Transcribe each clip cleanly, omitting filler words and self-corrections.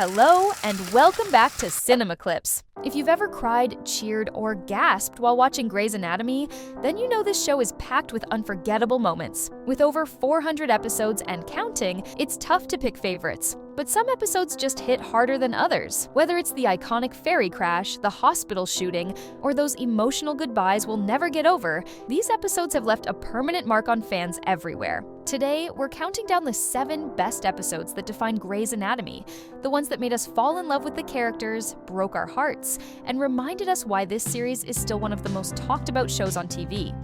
Hello, and welcome back to Cinema Clips. If you've ever cried, cheered, or gasped while watching Grey's Anatomy, then you know this show is packed with unforgettable moments. With over 400 episodes and counting, it's tough to pick favorites. But some episodes just hit harder than others. Whether it's the iconic ferry crash, the hospital shooting, or those emotional goodbyes we'll never get over, these episodes have left a permanent mark on fans everywhere. Today, we're counting down the 7 best episodes that define Grey's Anatomy, the ones that made us fall in love with the characters, broke our hearts, and reminded us why this series is still one of the most talked about shows on TV.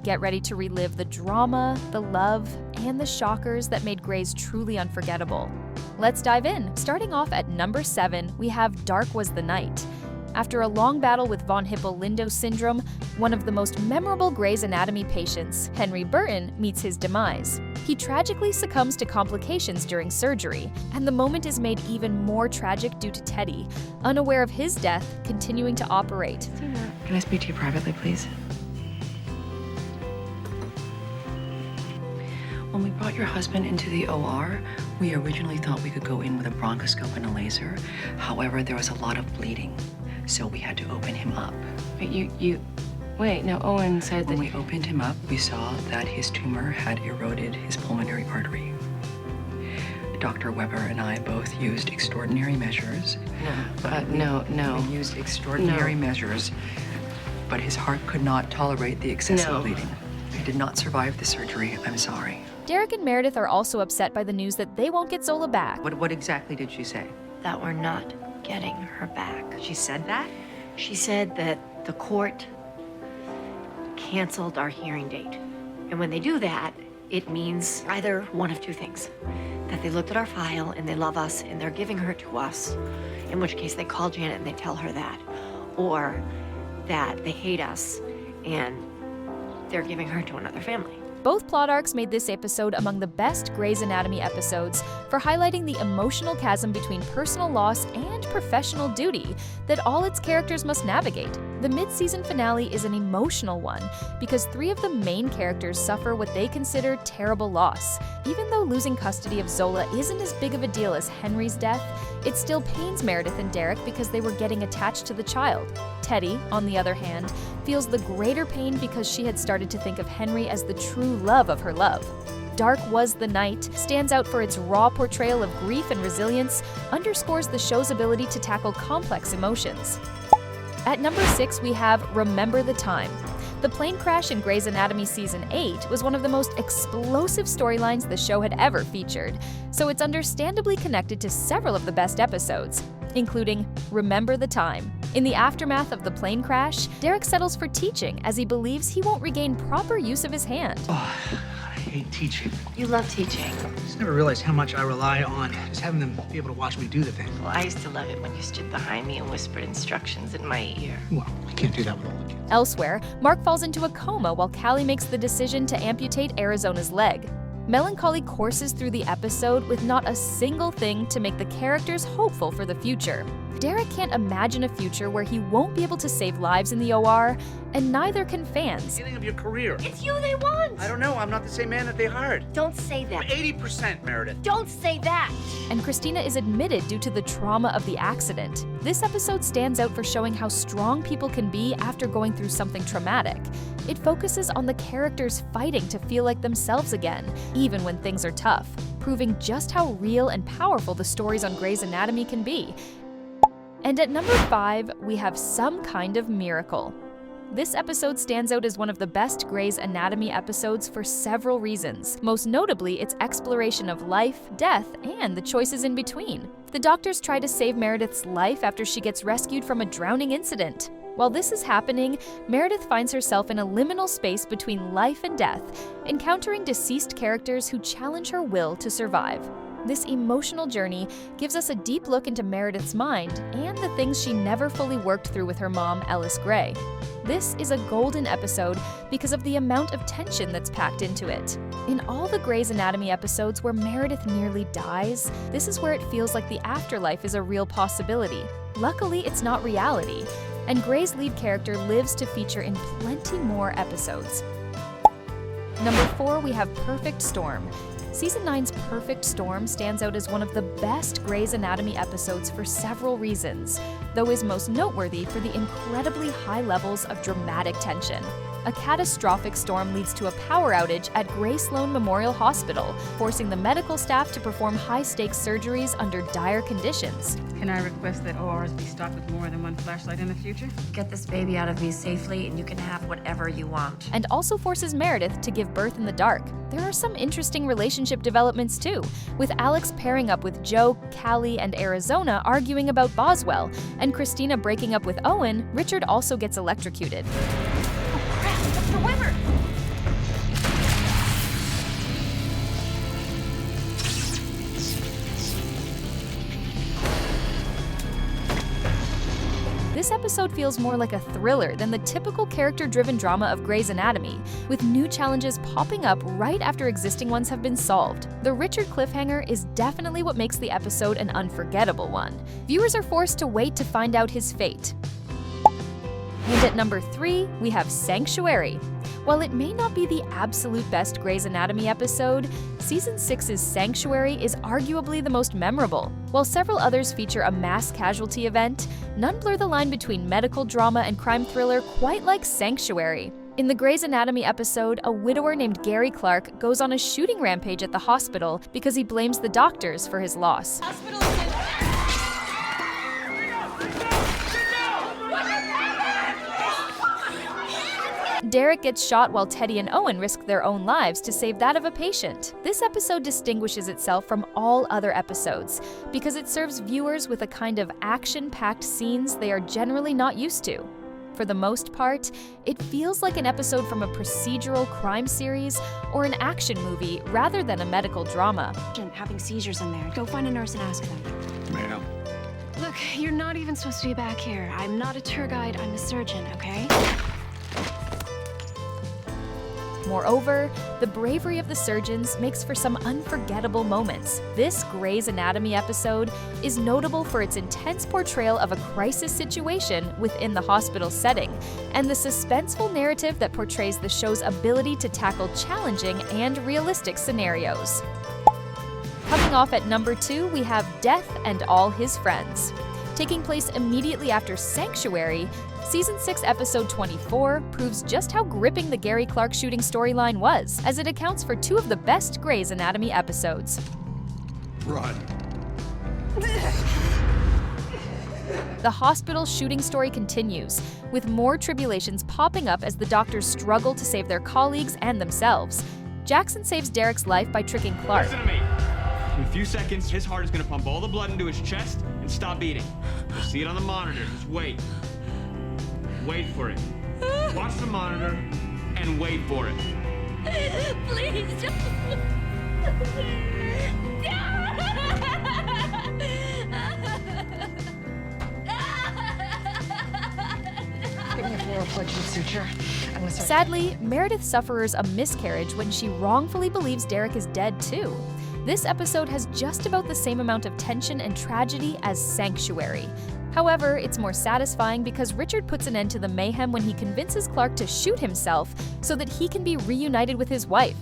Get ready to relive the drama, the love, and the shockers that made Grey's truly unforgettable. Let's dive in. Starting off at number 7, we have Dark Was the Night. After a long battle with von Hippel-Lindau syndrome, one of the most memorable Grey's Anatomy patients, Henry Burton, meets his demise. He tragically succumbs to complications during surgery, and the moment is made even more tragic due to Teddy, unaware of his death, continuing to operate. Can I speak to you privately, please? When we brought your husband into the OR, we originally thought we could go in with a bronchoscope and a laser. However, there was a lot of bleeding, so we had to open him up. Wait, no, Owen said that... When we opened him up, we saw that his tumor had eroded his pulmonary artery. Dr. Weber and I both used extraordinary measures. No. We used extraordinary measures, but his heart could not tolerate the excessive bleeding. He did not survive the surgery. I'm sorry. Derek and Meredith are also upset by the news that they won't get Zola back. What exactly did she say? That we're not getting her back. She said that? She said that the court canceled our hearing date. And when they do that, it means either one of two things. That they looked at our file and they love us and they're giving her to us, in which case they call Janet and they tell her that. Or that they hate us and they're giving her to another family. Both plot arcs made this episode among the best Grey's Anatomy episodes for highlighting the emotional chasm between personal loss and professional duty that all its characters must navigate. The mid-season finale is an emotional one because 3 of the main characters suffer what they consider terrible loss. Even though losing custody of Zola isn't as big of a deal as Henry's death, it still pains Meredith and Derek because they were getting attached to the child. Teddy, on the other hand, feels the greater pain because she had started to think of Henry as the true love of her love. Dark Was the Night stands out for its raw portrayal of grief and resilience, underscores the show's ability to tackle complex emotions. At number 6, we have Remember the Time. The plane crash in Grey's Anatomy Season 8 was one of the most explosive storylines the show had ever featured, so it's understandably connected to several of the best episodes, including Remember the Time. In the aftermath of the plane crash, Derek settles for teaching as he believes he won't regain proper use of his hand. I hate teaching. You love teaching. I just never realized how much I rely on just having them be able to watch me do the thing. Well, I used to love it when you stood behind me and whispered instructions in my ear. Well, I can't do that with all the kids. Elsewhere, Mark falls into a coma while Callie makes the decision to amputate Arizona's leg. Melancholy courses through the episode with not a single thing to make the characters hopeful for the future. Derek can't imagine a future where he won't be able to save lives in the OR, and neither can fans. Beginning of your career. It's you they want! I don't know. I'm not the same man that they hired. Don't say that. 80%, Meredith. Don't say that! And Christina is admitted due to the trauma of the accident. This episode stands out for showing how strong people can be after going through something traumatic. It focuses on the characters fighting to feel like themselves again, even when things are tough, proving just how real and powerful the stories on Grey's Anatomy can be. And at number 5, we have Some Kind of Miracle. This episode stands out as one of the best Grey's Anatomy episodes for several reasons, most notably its exploration of life, death, and the choices in between. The doctors try to save Meredith's life after she gets rescued from a drowning incident. While this is happening, Meredith finds herself in a liminal space between life and death, encountering deceased characters who challenge her will to survive. This emotional journey gives us a deep look into Meredith's mind and the things she never fully worked through with her mom, Ellis Grey. This is a golden episode because of the amount of tension that's packed into it. In all the Grey's Anatomy episodes where Meredith nearly dies, this is where it feels like the afterlife is a real possibility. Luckily, it's not reality, and Grey's lead character lives to feature in plenty more episodes. Number 4, we have Perfect Storm. Season 9's Perfect Storm stands out as one of the best Grey's Anatomy episodes for several reasons, though is most noteworthy for the incredibly high levels of dramatic tension. A catastrophic storm leads to a power outage at Grey Sloan Memorial Hospital, forcing the medical staff to perform high-stakes surgeries under dire conditions. Can I request that ORs be stocked with more than one flashlight in the future? Get this baby out of me safely, and you can have whatever you want. And also forces Meredith to give birth in the dark. There are some interesting relationship developments too, with Alex pairing up with Joe, Callie, and Arizona arguing about Boswell, and Christina breaking up with Owen. Richard also gets electrocuted. This episode feels more like a thriller than the typical character-driven drama of Grey's Anatomy, with new challenges popping up right after existing ones have been solved. The Richard cliffhanger is definitely what makes the episode an unforgettable one. Viewers are forced to wait to find out his fate. And at number 3, we have Sanctuary. While it may not be the absolute best Grey's Anatomy episode, Season 6's Sanctuary is arguably the most memorable. While several others feature a mass casualty event, none blur the line between medical drama and crime thriller quite like Sanctuary. In the Grey's Anatomy episode, a widower named Gary Clark goes on a shooting rampage at the hospital because he blames the doctors for his loss. Derek gets shot while Teddy and Owen risk their own lives to save that of a patient. This episode distinguishes itself from all other episodes because it serves viewers with a kind of action-packed scenes they are generally not used to. For the most part, it feels like an episode from a procedural crime series or an action movie rather than a medical drama. Having seizures in there. Go find a nurse and ask them. Ma'am. Look, you're not even supposed to be back here. I'm not a tour guide, I'm a surgeon, okay? Moreover, the bravery of the surgeons makes for some unforgettable moments. This Grey's Anatomy episode is notable for its intense portrayal of a crisis situation within the hospital setting, and the suspenseful narrative that portrays the show's ability to tackle challenging and realistic scenarios. Coming off at number 2, we have Death and All His Friends. Taking place immediately after Sanctuary, Season 6, Episode 24 proves just how gripping the Gary Clark shooting storyline was, as it accounts for 2 of the best Grey's Anatomy episodes. Run. The hospital shooting story continues, with more tribulations popping up as the doctors struggle to save their colleagues and themselves. Jackson saves Derek's life by tricking Clark. Listen to me. In a few seconds, his heart is going to pump all the blood into his chest and stop beating. You'll see it on the monitor. Just wait. Wait for it. Watch the monitor and wait for it. Please don't. Give me a floral flexion suture. I'm gonna start. Sadly, Meredith suffers a miscarriage when she wrongfully believes Derek is dead too. This episode has just about the same amount of tension and tragedy as Sanctuary. However, it's more satisfying because Richard puts an end to the mayhem when he convinces Clark to shoot himself so that he can be reunited with his wife.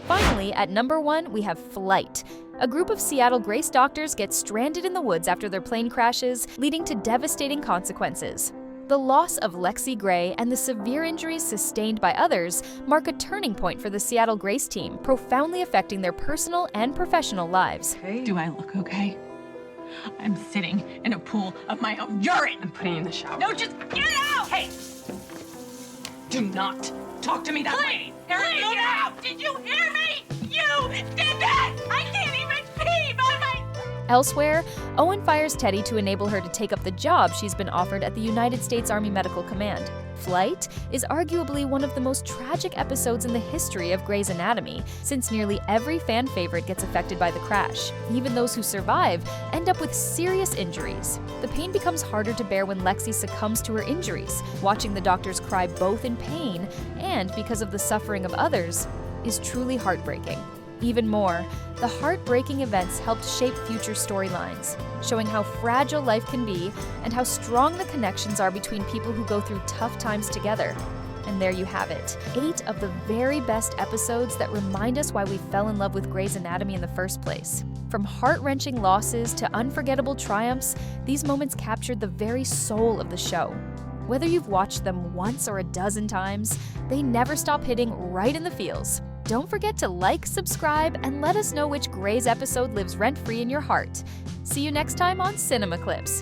Finally, at number 1, we have Flight. A group of Seattle Grace doctors get stranded in the woods after their plane crashes, leading to devastating consequences. The loss of Lexi Gray and the severe injuries sustained by others mark a turning point for the Seattle Grace team, profoundly affecting their personal and professional lives. Do I look okay? I'm sitting in a pool of my own urine. I'm putting you in the shower. No, just get out! Hey! Do not talk to me that way! Please, get out! Did you hear me? You did that! I can't even pee by my... Elsewhere, Owen fires Teddy to enable her to take up the job she's been offered at the United States Army Medical Command. Flight is arguably one of the most tragic episodes in the history of Grey's Anatomy, since nearly every fan favorite gets affected by the crash. Even those who survive end up with serious injuries. The pain becomes harder to bear when Lexi succumbs to her injuries. Watching the doctors cry both in pain and because of the suffering of others is truly heartbreaking. Even more, the heartbreaking events helped shape future storylines, showing how fragile life can be and how strong the connections are between people who go through tough times together. And And there you have it, 8 of the very best episodes that remind us why we fell in love with Grey's Anatomy in the first place. From heart-wrenching losses to unforgettable triumphs, these moments captured the very soul of the show. Whether you've watched them once or a dozen times, they never stop hitting right in the feels. Don't forget to like, subscribe, and let us know which Grey's episode lives rent-free in your heart. See you next time on Cinema Clips.